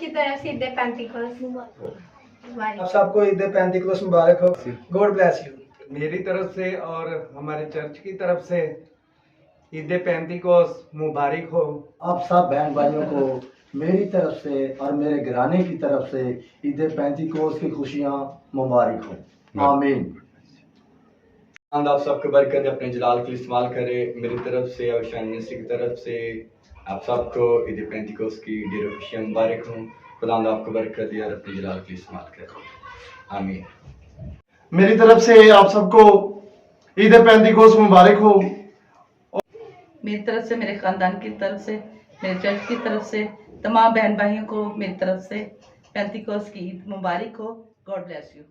की तरफ से ईद पेंटिकोस्ट मुबारक। आप सबको ईद पेंटिकोस्ट मुबारक हो। God bless you. मेरी तरफ से और हमारे चर्च की तरफ से ईद पेंटिकोस्ट मुबारक हो। आप सब बहन भाइयों को मेरी तरफ से और मेरे घराने की तरफ से ईद पेंटिकोस्ट की खुशियाँ मुबारक हो। आमीन। आप सबको बरकत अपने जलाल के लिए इस्तेमाल करे। मेरी तरफ से और शान की तरफ से आप सबको ईद पेंटिकोस्ट की ढेरों खुशियाँ मुबारक हों। खुदा आपको बरकत दे और अपने जलाल के लिए इस्तेमाल करे। आमीन। मेरी तरफ से आप सबको ईद पेंटिकोस्ट मुबारक हो। मेरी तरफ से, मेरे खानदान की तरफ से, मेरे चर्च की तरफ से तमाम बहन भाइयों को मेरी तरफ से पेंटिकोस्ट की ईद मुबारक हो। God bless you.